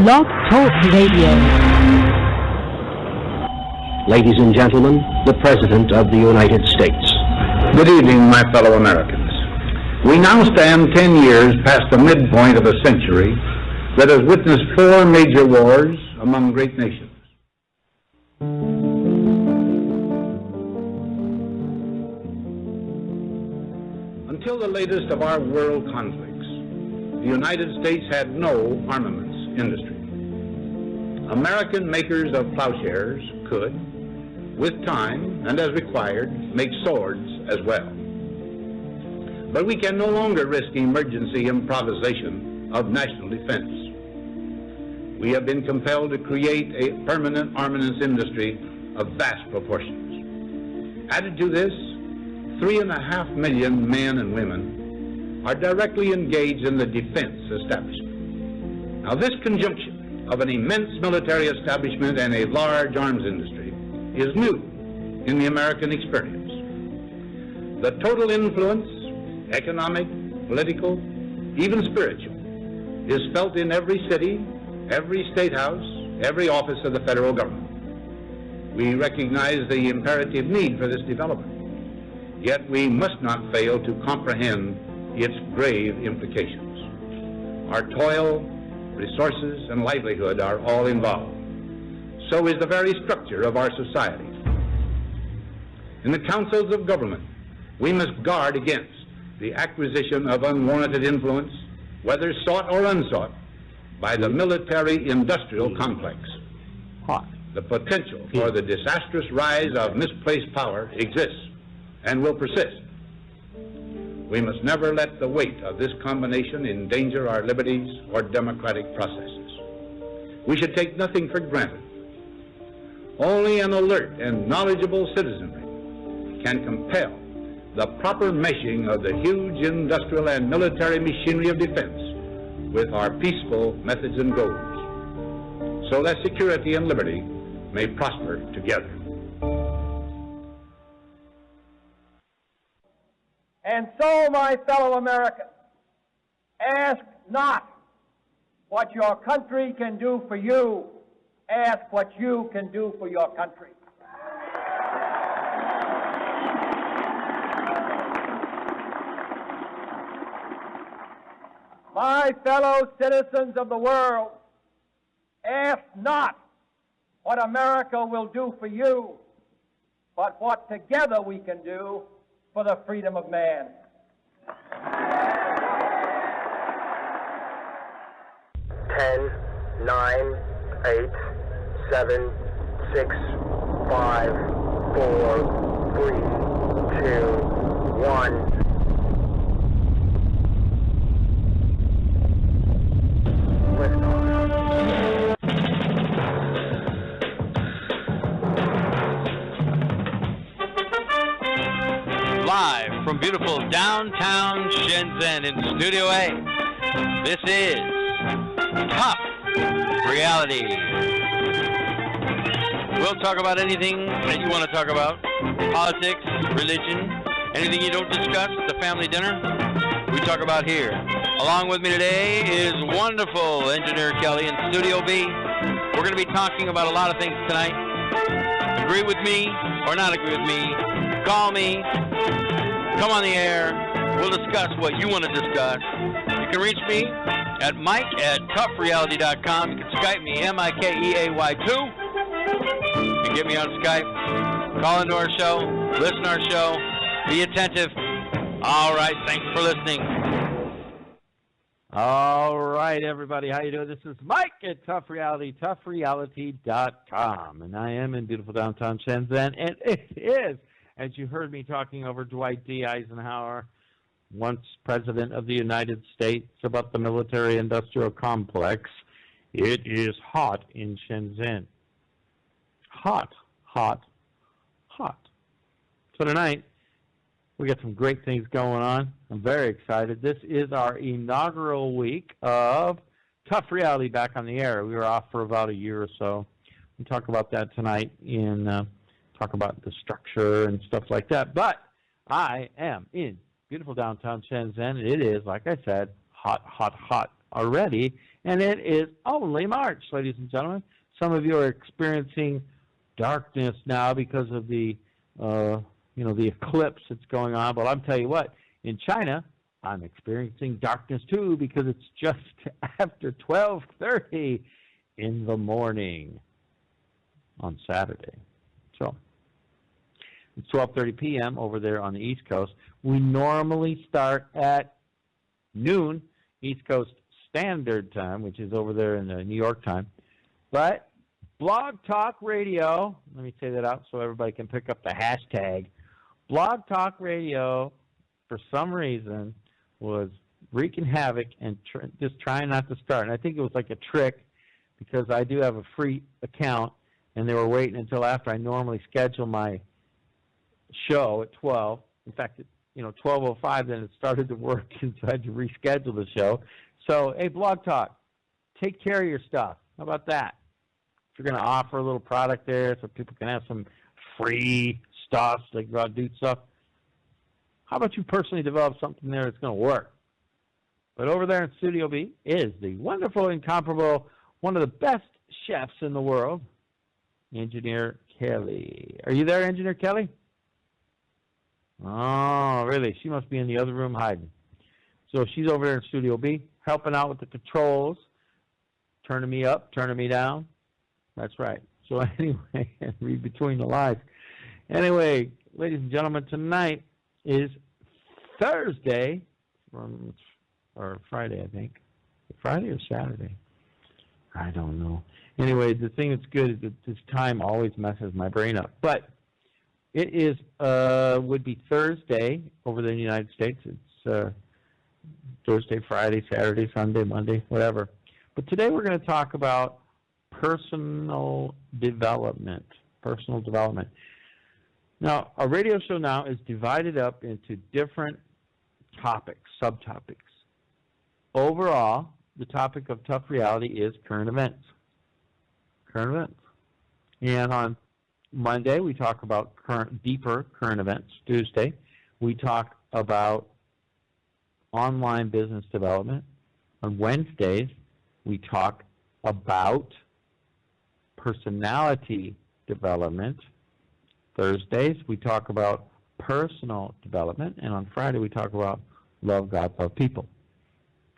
Blog Talk Radio. Ladies and gentlemen, the President of the United States. Good evening, my fellow Americans. We now stand 10 years past the midpoint of a century that has witnessed 4 major wars among great nations. Until the latest of our world conflicts, the United States had no armaments industry. American makers of plowshares could, with time and as required, make swords as well. But we can no longer risk emergency improvisation of national defense. We have been compelled to create a permanent armaments industry of vast proportions. Added to this, 3.5 million men and women are directly engaged in the defense establishment. Now, this conjunction of an immense military establishment and a large arms industry is new in the American experience. The total influence, economic, political, even spiritual, is felt in every city, every state house, every office of the federal government. We recognize the imperative need for this development, yet we must not fail to comprehend its grave implications. Our toil, resources, and livelihood are all involved. So is the very structure of our society. In the councils of government, we must guard against the acquisition of unwarranted influence, whether sought or unsought, by the military-industrial complex. The potential for the disastrous rise of misplaced power exists and will persist. We must never let the weight of this combination endanger our liberties or democratic processes. We should take nothing for granted. Only an alert and knowledgeable citizenry can compel the proper meshing of the huge industrial and military machinery of defense with our peaceful methods and goals, so that security and liberty may prosper together. And so, my fellow Americans, ask not what your country can do for you, ask what you can do for your country. My fellow citizens of the world, ask not what America will do for you, but what together we can do for the freedom of man. 10, 9, 8, 7, 6, 5, 4, 3, 2, 1. Live from beautiful downtown Shenzhen in Studio A, this is Tough Reality. We'll talk about anything that you want to talk about. Politics, religion, anything you don't discuss, the family dinner, we talk about here. Along with me today is wonderful engineer Kelly in Studio B. We're going to be talking about a lot of things tonight. Agree with me or not agree with me, call me. Come on the air. We'll discuss what you want to discuss. You can reach me at mike@toughreality.com. You can Skype me, MikeEAY2. You can get me on Skype. Call into our show. Listen to our show. Be attentive. All right. Thanks for listening. All right, everybody. How you doing? This is Mike at Tough Reality, toughreality.com. And I am in beautiful downtown Shenzhen. And it is, as you heard me talking over Dwight D. Eisenhower, once President of the United States, about the military-industrial complex, it is hot in Shenzhen. Hot, hot, hot. So tonight, we got some great things going on. I'm very excited. This is our inaugural week of Tough Reality back on the air. We were off for about a year or so. We'll talk about that tonight talk about the structure and stuff like that. But I am in beautiful downtown Shenzhen. It is, like I said, hot, hot, hot. already, and it is only March, ladies and gentlemen. Some of you are experiencing darkness now because of the, the eclipse that's going on. But I'll tell you what, in China, I'm experiencing darkness too because it's just after 12:30 in the morning on Saturday. So it's 12:30 p.m. over there on the East Coast. We normally start at noon East Coast Standard Time, which is over there in the New York time. But Blog Talk Radio, let me say that out so everybody can pick up the hashtag. Blog Talk Radio, for some reason, was wreaking havoc and just trying not to start. And I think it was like a trick because I do have a free account, and they were waiting until after I normally schedule my show at 12. In fact, 12:05, then it started to work, and so I had to reschedule the show. So, hey, Blog Talk, take care of your stuff. How about that? If you're going to offer a little product there so people can have some free stuff, so they can go out and do stuff, how about you personally develop something there that's going to work? But over there in Studio B is the wonderful, incomparable, one of the best chefs in the world, Engineer Kelly. Are you there, Engineer Kelly? Oh, really? She must be in the other room hiding. So she's over there in Studio B, helping out with the controls, turning me up, turning me down. That's right. So anyway, read between the lines. Anyway, ladies and gentlemen, tonight is Thursday, or Friday, I think. Friday or Saturday? I don't know. Anyway, the thing that's good is that this time always messes my brain up. But it is would be Thursday over there in the United States. It's Thursday, Friday, Saturday, Sunday, Monday, whatever. But today we're going to talk about personal development. Personal development. Now, our radio show now is divided up into different topics, subtopics. Overall, the topic of Tough Reality is current events. Current events. And on Monday, we talk about deeper current events. Tuesday, we talk about online business development. On Wednesdays, we talk about personality development. Thursdays, we talk about personal development. And on Friday, we talk about love God, love people.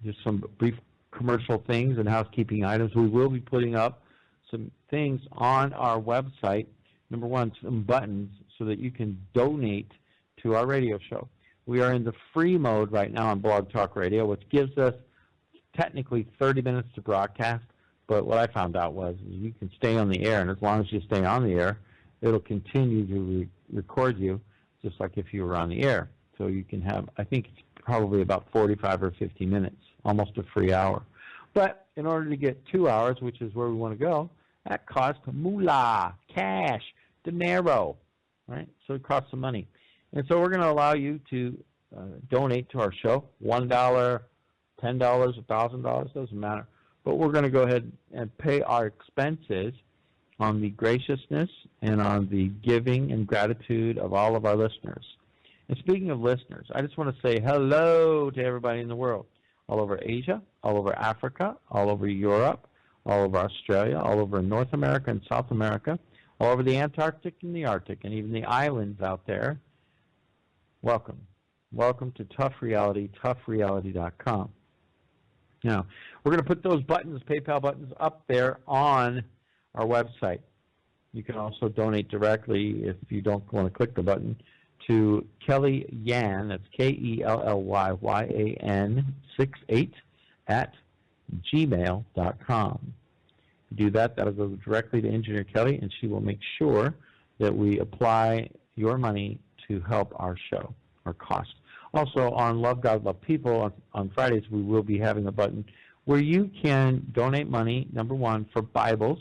Just some brief commercial things and housekeeping items. We will be putting up some things on our website. Number one, some buttons so that you can donate to our radio show. We are in the free mode right now on Blog Talk Radio, which gives us technically 30 minutes to broadcast. But what I found out was you can stay on the air, and as long as you stay on the air, it'll continue to record you just like if you were on the air. So you can have, I think it's probably about 45 or 50 minutes, almost a free hour. But in order to get 2 hours, which is where we want to go, that costs moolah, cash, dinero, right? So it costs some money. And so we're going to allow you to donate to our show, $1, $10, $1,000, doesn't matter. But we're going to go ahead and pay our expenses on the graciousness and on the giving and gratitude of all of our listeners. And speaking of listeners, I just want to say hello to everybody in the world, all over Asia, all over Africa, all over Europe, all over Australia, all over North America and South America, all over the Antarctic and the Arctic, and even the islands out there. Welcome. Welcome to Tough Reality, toughreality.com. Now, we're going to put those buttons, PayPal buttons, up there on our website. You can also donate directly, if you don't want to click the button, to Kelly Yan, that's KELLYYAN 68 at gmail.com. If you do that, that'll go directly to Engineer Kelly, and she will make sure that we apply your money to help our show, our cost. Also, on Love God, Love People, on Fridays, we will be having a button where you can donate money, number one, for Bibles.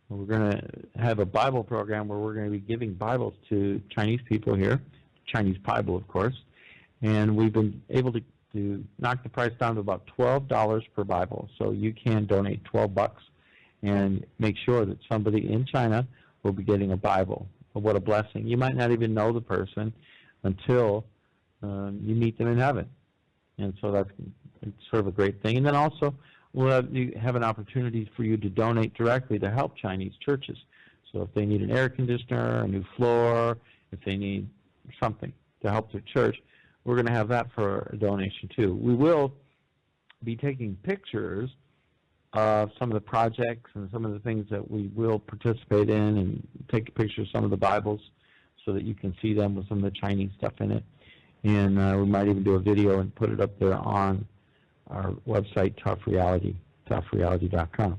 We're going to have a Bible program where we're going to be giving Bibles to Chinese people here, Chinese Bible, of course. And we've been able to knock the price down to about $12 per Bible. So you can donate $12 and make sure that somebody in China will be getting a Bible. What a blessing. You might not even know the person until you meet them in heaven. And so it's sort of a great thing. And then also, we'll have an opportunity for you to donate directly to help Chinese churches. So if they need an air conditioner, a new floor, if they need something to help their church, we're going to have that for a donation too. We will be taking pictures of some of the projects and some of the things that we will participate in, and take a picture of some of the Bibles so that you can see them with some of the Chinese stuff in it. And we might even do a video and put it up there on our website, toughreality.com.